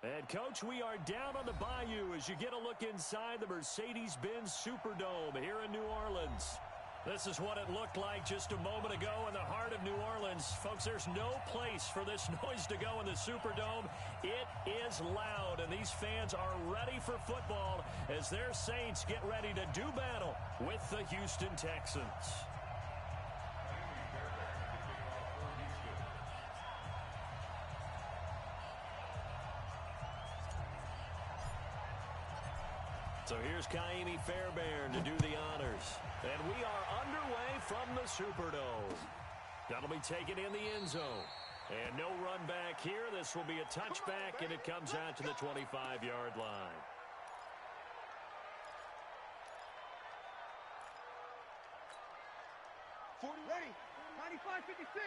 And, Coach, we are down on the bayou as you get a look inside the Mercedes-Benz Superdome here in New Orleans. This is what it looked like just a moment ago in the heart of New Orleans. Folks, there's no place for this noise to go in the Superdome. It is loud, and these fans are ready for football as their Saints get ready to do battle with the Houston Texans. So here's Kaimi Fairbairn to do the honors. And we are underway from the Superdome. That'll be taken in the end zone. And no run back here. This will be a touchback, and it comes out to the 25-yard line. Ready, 95-56.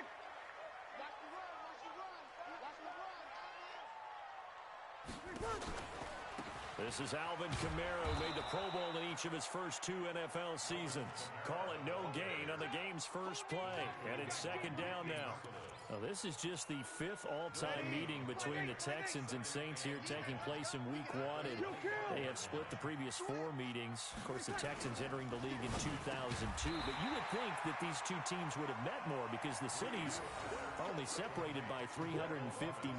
Watch the run, watch the run, watch the run. This is Alvin Kamara, who made the Pro Bowl in each of his first 2 NFL seasons. Call it no gain on the game's first play. And it's second down now. Now, this is just the 5th all-time meeting between the Texans and Saints here taking place in Week 1. And they have split the previous 4 meetings. Of course, the Texans entering the league in 2002. But you would think that these two teams would have met more because the cities are only separated by 350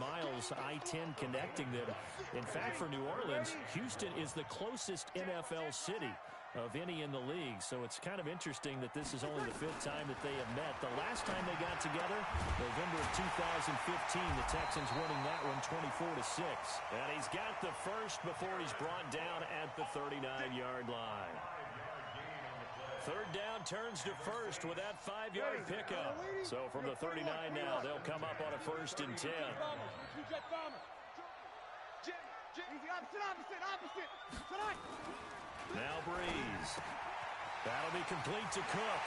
miles, I-10 connecting them. In fact, for New Orleans, Houston is the closest NFL city of any in the league, so it's kind of interesting that this is only the 5th time that they have met. The last time they got together, November of 2015, the Texans winning that one 24-6. And he's got the first before he's brought down at the 39-yard line. Third down turns to first with that 5-yard pickup. So from the 39 now, they'll come up on a 1st and 10. Opposite. Now Breeze. That'll be complete to Cook.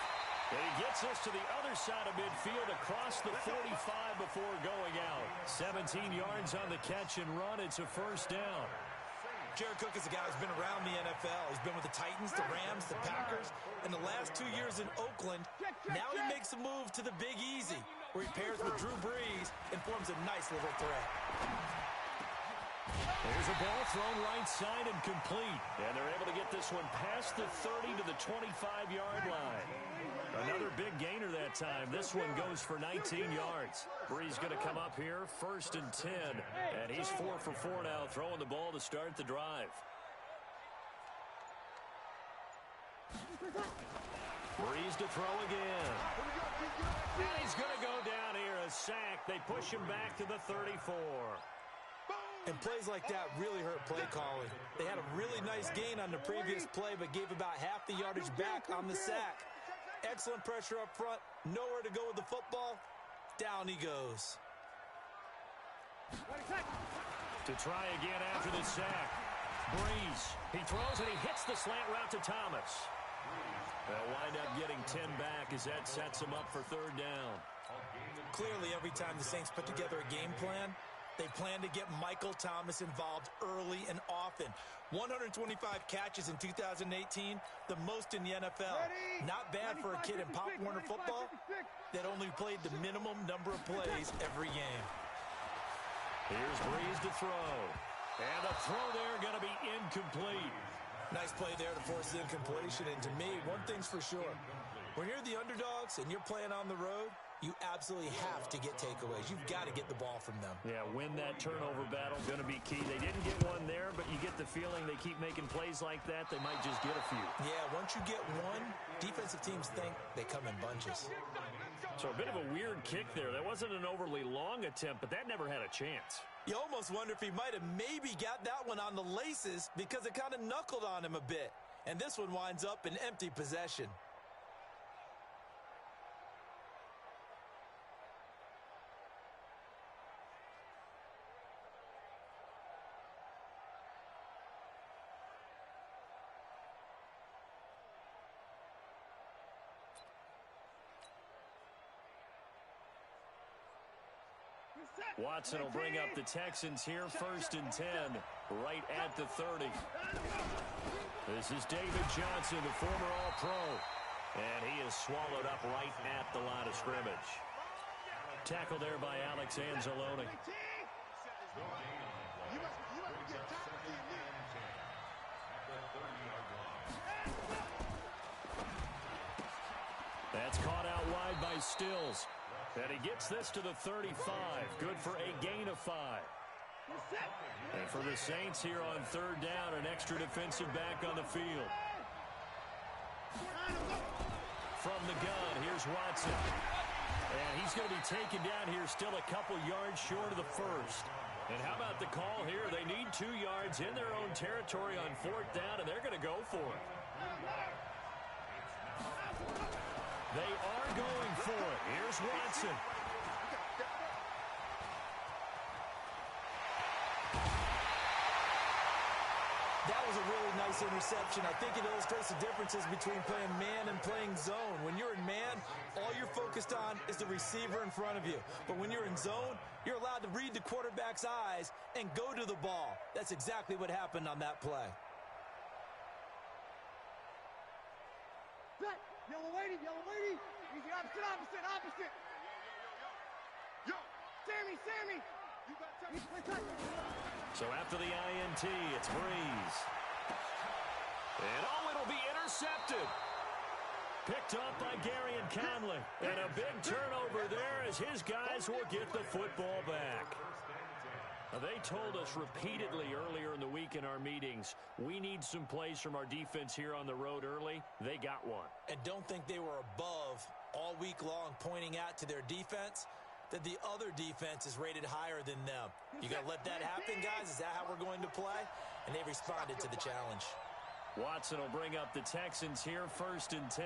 And he gets us to the other side of midfield across the 45 before going out. 17 yards on the catch and run. It's a 1st down. Jared Cook is a guy who's been around the NFL. He's been with the Titans, the Rams, the Packers, and the last 2 years in Oakland. Now he makes a move to the Big Easy, where he pairs with Drew Brees and forms a nice little threat. There's a ball thrown right side and complete. And they're able to get this one past the 30 to the 25-yard line. Another big gainer that time. This one goes for 19 yards. Brees going to come up here, 1st and 10. And he's 4 for 4 now, throwing the ball to start the drive. Brees to throw again. And he's going to go down here, a sack. They push him back to the 34. And plays like that really hurt play calling. They had a really nice gain on the previous play, but gave about half the yardage back on the sack. Excellent pressure up front. Nowhere to go with the football. Down he goes. To try again after the sack. Breeze. He throws and he hits the slant route to Thomas. They'll wind up getting 10 back as that sets him up for 3rd down. Clearly, every time the Saints put together a game plan, they plan to get Michael Thomas involved early and often. 125 catches in 2018, the most in the NFL. Not bad for a kid in Pop Warner football that only played the minimum number of plays every game. Here's Breeze to throw. And the throw there going to be incomplete. Nice play there to force the incompletion. And to me, one thing's for sure. When you're the underdogs and you're playing on the road, you absolutely have to get takeaways. You've got to get the ball from them. Yeah, win that turnover battle, going to be key. They didn't get one there, but you get the feeling they keep making plays like that, they might just get a few. Yeah, once you get one, defensive teams think they come in bunches. So a bit of a weird kick there. That wasn't an overly long attempt, but that never had a chance. You almost wonder if he might have maybe got that one on the laces because it kind of knuckled on him a bit. And this one winds up in empty possession. Watson will bring up the Texans here, 1st and 10, right at the 30. This is David Johnson, the former All-Pro, and he is swallowed up right at the line of scrimmage. Tackled there by Alex Anzalone. That's caught out wide by Stills. And he gets this to the 35. Good for a gain of 5. And for the Saints here on third down, an extra defensive back on the field. From the gun, here's Watson. And he's going to be taken down here still a couple yards short of the first. And how about the call here? They need 2 yards in their own territory on fourth down, and they're going to go for it. They are going for it. Here's Watson. That was a really nice interception. I think it illustrates the differences between playing man and playing zone. When you're in man, all you're focused on is the receiver in front of you. But when you're in zone, you're allowed to read the quarterback's eyes and go to the ball. That's exactly what happened on that play. Set. Yellow lady, yellow lady. Easy, opposite. Yo. Sammy. You got touch. So after the INT, it's Breeze. And it'll be intercepted. Picked up by Gary and Conley. And a big turnover there as his guys will get the football back. Now, they told us repeatedly earlier in the week in our meetings, we need some plays from our defense here on the road early. They got one. And don't think they were above all week long pointing out to their defense that the other defense is rated higher than them. You got to let that happen, guys. Is that how we're going to play? And they responded to the challenge. Watson will bring up the Texans here, 1st and 10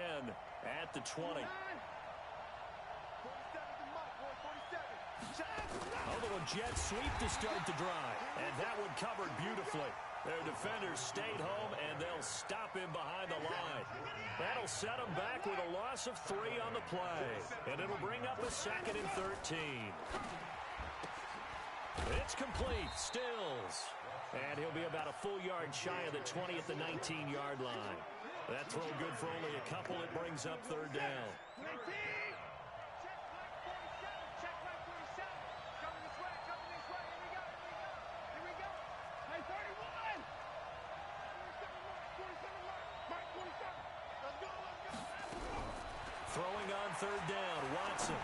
at the 20. A little jet sweep to start the drive. And that one covered beautifully. Their defenders stayed home, and they'll stop him behind the line. That'll set them back with a loss of 3 on the play. And it'll bring up a 2nd and 13. It's complete. Stills. And he'll be about a full yard shy of the 20 at the 19-yard line. That throw good for only a couple. It brings up 3rd down. Throwing on 3rd down, Watson.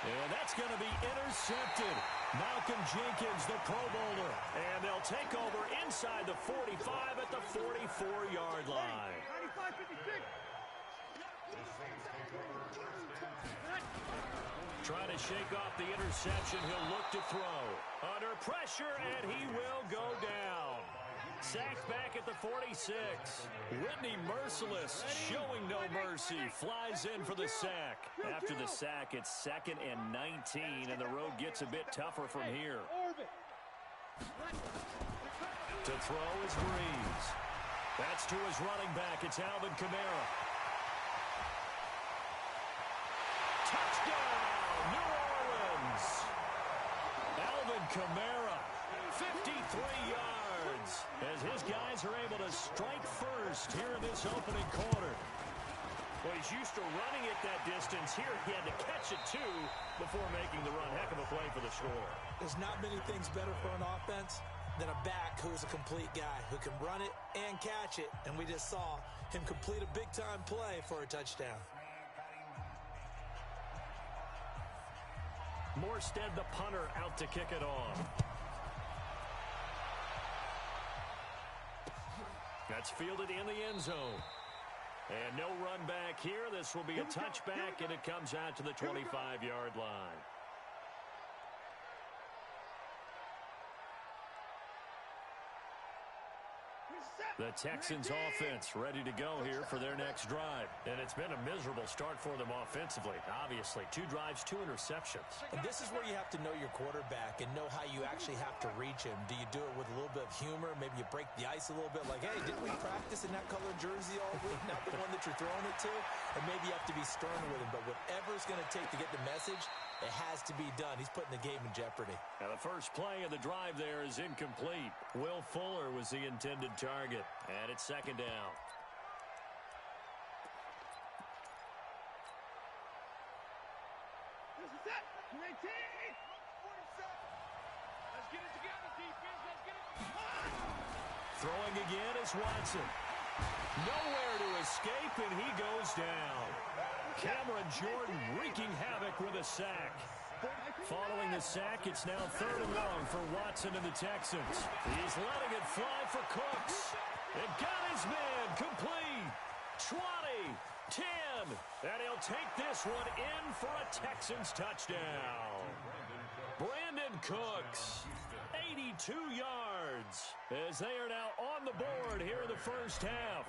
And that's going to be intercepted. Malcolm Jenkins, the Pro Bowler. And they'll take over inside the 45 at the 44-yard line. 95-56. Trying to shake off the interception. He'll look to throw. Under pressure, and he will go down. Sacked back at the 46. Whitney Merciless showing no mercy. Flies in for the sack. After the sack, it's 2nd and 19, and the road gets a bit tougher from here. To throw is Breeze. That's to his running back. It's Alvin Kamara. Touchdown, New Orleans. Alvin Kamara, 53 yards. As his guys are able to strike first here in this opening quarter. Well, he's used to running it that distance. Here he had to catch it, too, before making the run. Heck of a play for the score. There's not many things better for an offense than a back who's a complete guy, who can run it and catch it. And we just saw him complete a big-time play for a touchdown. Morstead, the punter, out to kick it off. That's fielded in the end zone. And no run back here. This will be a touchback, and it comes out to the 25-yard line. The Texans offense ready to go here for their next drive. And it's been a miserable start for them offensively. Obviously, 2 drives, 2 interceptions. And this is where you have to know your quarterback and know how you actually have to reach him. Do you do it with a little bit of humor? Maybe you break the ice a little bit like, hey, didn't we practice in that colored jersey all week? Not the one that you're throwing it to. And maybe you have to be stern with him. But whatever it's going to take to get the message, it has to be done. He's putting the game in jeopardy. Now the first play of the drive there is incomplete. Will Fuller was the intended target. And it's 2nd down. This is it. 19. 47. Let's get it together, defense. Let's get it. Throwing again is Watson. Nowhere to escape, and he goes down. Cameron Jordan wreaking havoc with a sack. Following the sack, it's now 3rd and long for Watson and the Texans. He's letting it fly for Cooks. It got his man complete. 20, 10, and he'll take this one in for a Texans touchdown. Brandon Cooks, 82 yards, as they are now on the board here in the first half.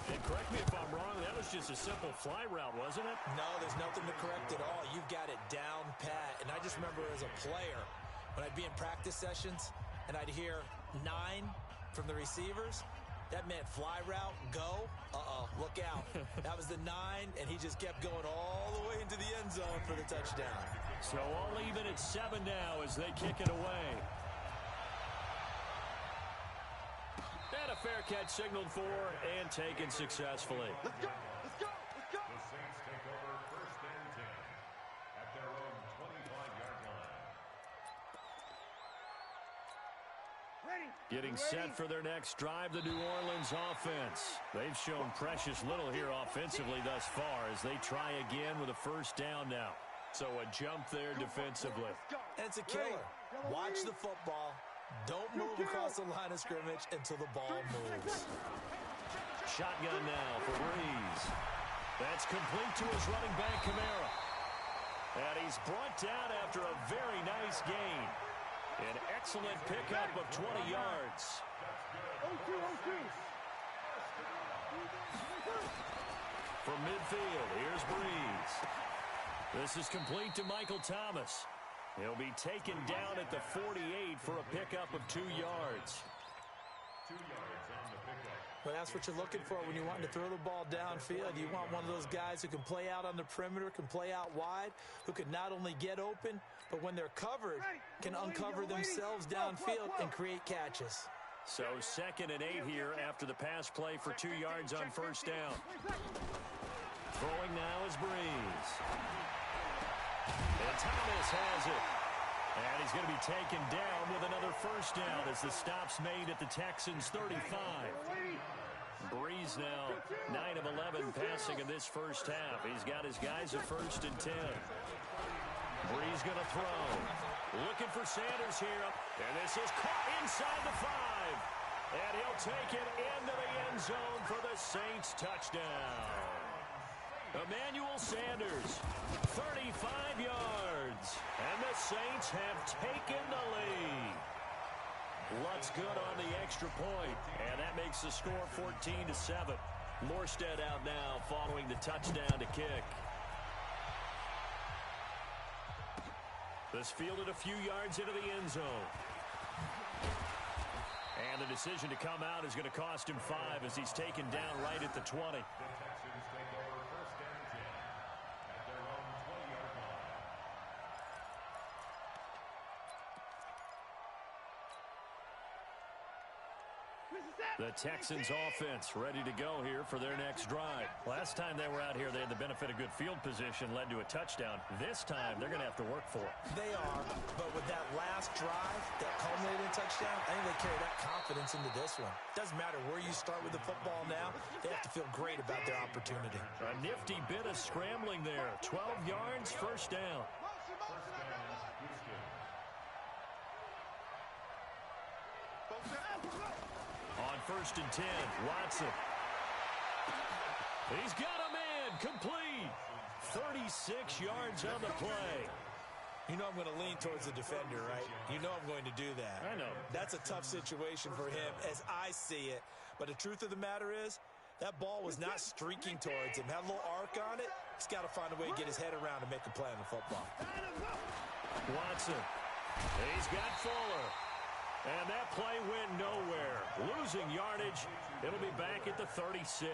And correct me if I'm wrong, that was just a simple fly route, wasn't it? No, there's nothing to correct at all. You've got it down pat. And I just remember as a player, when I'd be in practice sessions and I'd hear 9 from the receivers, that meant fly route, go, look out. That was the 9, and he just kept going all the way into the end zone for the touchdown. So all even at 7 now as they kick it away. And a fair catch signaled for and taken successfully. Let's go, let's go, let's go. The Saints take over 1st and 10 at their own 25-yard line. Ready. Getting set for their next drive, the New Orleans offense. They've shown precious little here offensively thus far as they try again with a 1st down now. So a jump there defensively. And it's a killer. Watch the football. Don't move across the line of scrimmage until the ball moves. Shotgun now for Breeze. That's complete to his running back, Kamara. And he's brought down after a very nice gain. An excellent pickup of 20 yards. From midfield, here's Breeze. This is complete to Michael Thomas. He'll be taken down at the 48 for a pickup of 2 yards. 2 yards on the pickup. Well, that's what you're looking for when you're wanting to throw the ball downfield. You want one of those guys who can play out on the perimeter, can play out wide, who can not only get open, but when they're covered, can uncover themselves downfield and create catches. So 2nd and 8 here after the pass play for 2 yards on 1st down. Throwing now is Breeze. And Thomas has it. And he's going to be taken down with another 1st down as the stop's made at the Texans' 35. Breeze now 9 of 11 passing in this 1st half. He's got his guys at 1st and 10. Breeze going to throw. Looking for Sanders here. And this is caught inside the 5. And he'll take it into the end zone for the Saints touchdown. Emmanuel Sanders, 35 yards, and the Saints have taken the lead. Lutz good on the extra point, and that makes the score 14-7. Morstead out now following the touchdown to kick. This fielded a few yards into the end zone. And the decision to come out is going to cost him 5 as he's taken down right at the 20. The Texans offense ready to go here for their next drive. Last time they were out here, they had the benefit of good field position, led to a touchdown. This time, they're going to have to work for it. They are, but with that last drive, that culminated in touchdown, I think they carry that confidence into this one. Doesn't matter where you start with the football now, they have to feel great about their opportunity. A nifty bit of scrambling there. 12 yards, 1st down. On 1st and 10, Watson. He's got a man complete. 36 yards on the play. You know I'm going to lean towards the defender, right? You know I'm going to do that. I know. That's a tough situation for him as I see it. But the truth of the matter is, that ball was not streaking towards him. Had a little arc on it. He's got to find a way to get his head around and make a play on the football. Watson. He's got Fuller. And that play went nowhere. Losing yardage. It'll be back at the 36.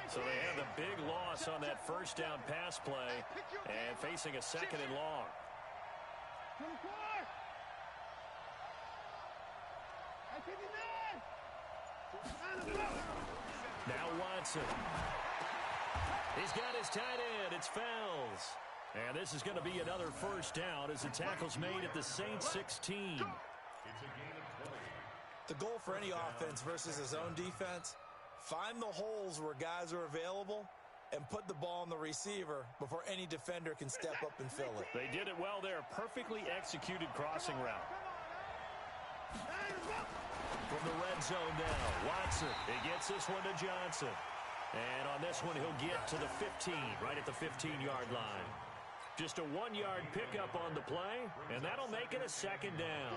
So they have the big loss on that 1st down pass play and facing a 2nd and long. Now Watson. He's got his tight end. It's Fells. And this is going to be another 1st down as the tackle's made at the Saints 16. It's a gain of 20. The goal for any offense versus his own defense, find the holes where guys are available and put the ball on the receiver before any defender can step up and fill it. They did it well there. Perfectly executed crossing route. From the red zone now, Watson. He gets this one to Johnson. And on this one, he'll get to the 15, right at the 15-yard line. Just a 1-yard pickup on the play, and that'll make it a second down.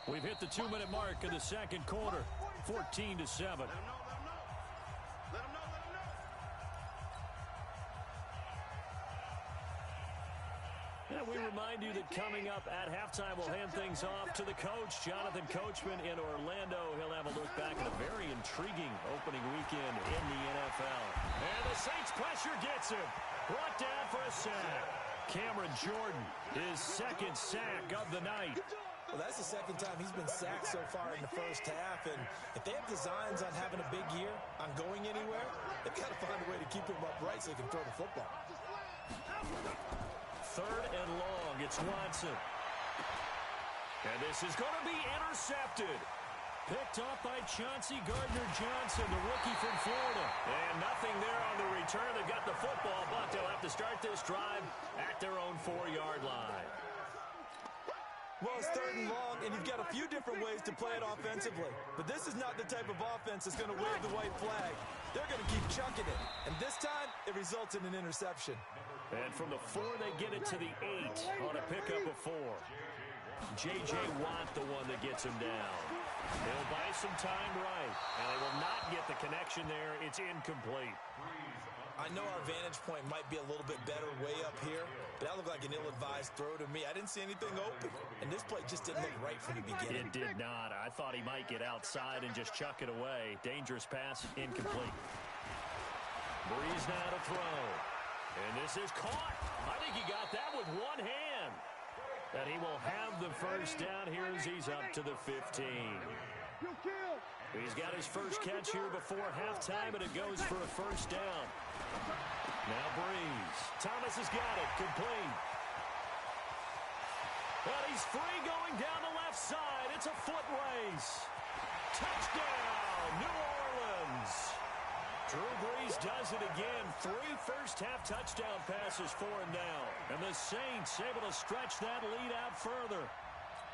We've hit the 2-minute mark of the second quarter, 14-7. And we remind you that coming up at halftime, we'll hand things off to the coach, Jonathan Coachman in Orlando. He'll have a look back at a very intriguing opening weekend in the NFL. And the Saints pressure gets him. Brought down for a sack. Cameron Jordan, his second sack of the night. Well, that's the second time he's been sacked so far in the first half. And if they have designs on having a big year, on going anywhere, they've got to find a way to keep him upright so they can throw the football. Third and long, it's Watson. And this is going to be intercepted. Picked up by Chauncey Gardner-Johnson, the rookie from Florida. And nothing there on the return. They've got the football, but they'll have to start this drive at their own 4-yard line. Well, it's third and long, and you've got a few different ways to play it offensively. But this is not the type of offense that's going to wave the white flag. They're going to keep chucking it. And this time, it results in an interception. And from the 4, they get it to the 8 on a pickup of 4. J.J. Watt, the one that gets him down. He'll buy some time right, and they will not get the connection there. It's incomplete. I know our vantage point might be a little bit better way up here, but that looked like an ill-advised throw to me. I didn't see anything open, and this play just didn't look right from the beginning. It did not. I thought he might get outside and just chuck it away. Dangerous pass, incomplete. Breeze now to throw. And this is caught. I think he got that with one hand. And he will have the first down here as he's up to the 15. He's got his first catch here before halftime, and it goes for a first down. Now Breeze. Thomas has got it. Complete. Well, he's free going down the left side. It's a foot race. Touchdown, New Orleans. Drew Brees does it again. 3 first-half touchdown passes for him now. And the Saints able to stretch that lead out further.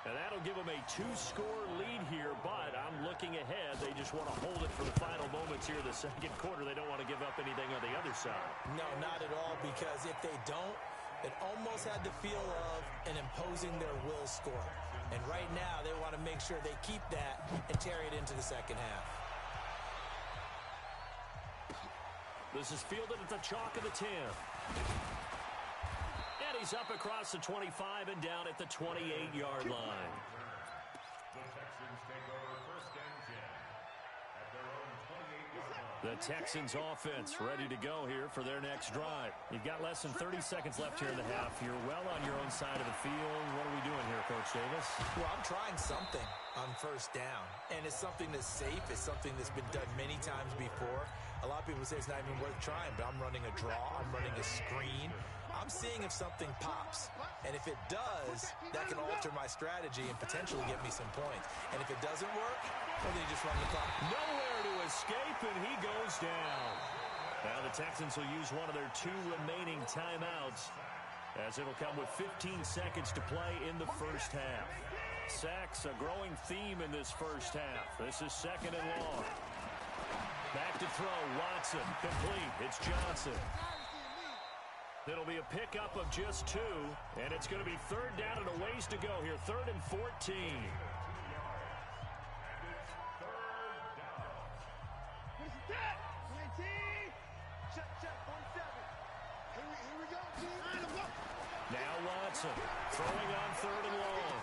And that'll give them a 2-score lead here, but I'm looking ahead. They just want to hold it for the final moments here of the second quarter. They don't want to give up anything on the other side. No, not at all, because if they don't, it almost had the feel of an imposing their will score. And right now, they want to make sure they keep that and carry it into the second half. This is fielded at the chalk of the 10. And he's up across the 25 and down at the 28-yard line. The Texans take over first and 10 at their own 28-yard line. The Texans offense ready to go here for their next drive. You've got less than 30 seconds left here in the half. You're well on your own side of the field. What are we doing here, Coach Davis? Well, I'm trying something on first down, and it's something that's safe. It's something that's been done many times before. A lot of people say it's not even worth trying, but I'm running a draw. I'm running a screen. I'm seeing if something pops. And if it does, that can alter my strategy and potentially get me some points. And if it doesn't work, well, then you just run the clock. Nowhere to escape, and he goes down. Now the Texans will use one of their 2 remaining timeouts, as it'll come with 15 seconds to play in the first half. Sacks, a growing theme in this first half. This is second and long. Back to throw, Watson, complete. It's Johnson. It'll be a pickup of just 2, and it's going to be third down and a ways to go here. 3rd and 14. Now Watson throwing on 3rd and long.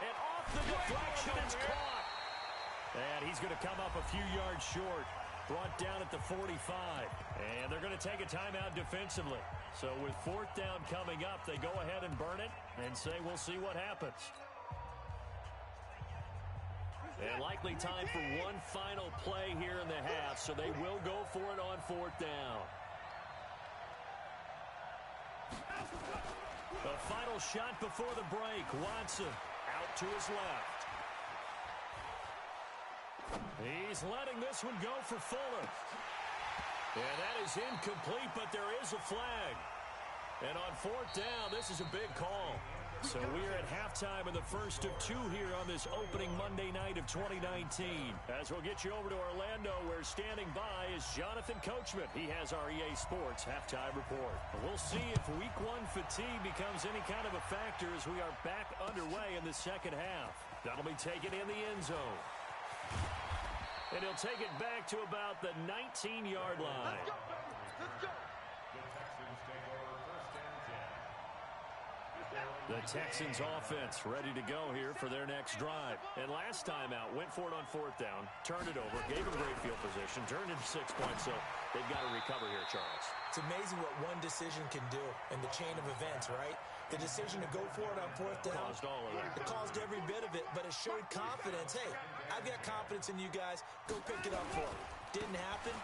And off the deflection, it's caught. And he's going to come up a few yards short. Brought down at the 45. And they're going to take a timeout defensively. So with 4th down coming up, they go ahead and burn it and say, we'll see what happens. And likely time for one final play here in the half, so they will go for it on 4th down. The final shot before the break. Watson out to his left. He's letting this one go for Fuller. And that is incomplete, but there is a flag. And on 4th down, this is a big call. So we are at halftime in the first of 2 here on this opening Monday night of 2019. As we'll get you over to Orlando, where standing by is Jonathan Coachman. He has our EA Sports halftime report. We'll see if Week 1 fatigue becomes any kind of a factor as we are back underway in the second half. That'll be taken in the end zone. And he'll take it back to about the 19-yard line. Let's go. The Texans offense ready to go here for their next drive. And last time out, went for it on 4th down, turned it over, gave him great field position, turned into 6 points, so they've got to recover here, Charles. It's amazing what one decision can do in the chain of events, right? The decision to go for it on 4th down. Caused all of that. It caused every bit of it, but it showed confidence. Hey, I've got confidence in you guys. Go pick it up for them. Didn't happen.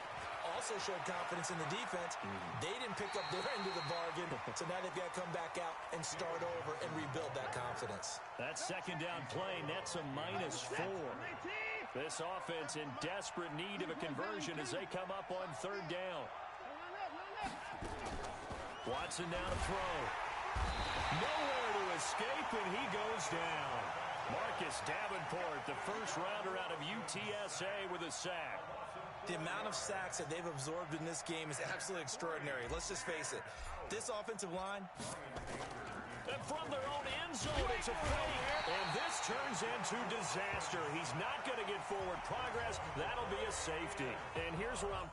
Also showed confidence in the defense. They didn't pick up their end of the bargain, so now they've got to come back out and start over and rebuild that confidence. That second down play nets a -4. This offense in desperate need of a conversion as they come up on 3rd down. Watson now to throw. Nowhere to escape, and he goes down. Marcus Davenport, the first rounder out of UTSA with a sack. The amount of sacks that they've absorbed in this game is absolutely extraordinary. Let's just face it. This offensive line. And from their own end zone, it's a fake. And this turns into disaster. He's not going to get forward progress. That'll be a safety. And here's where I'm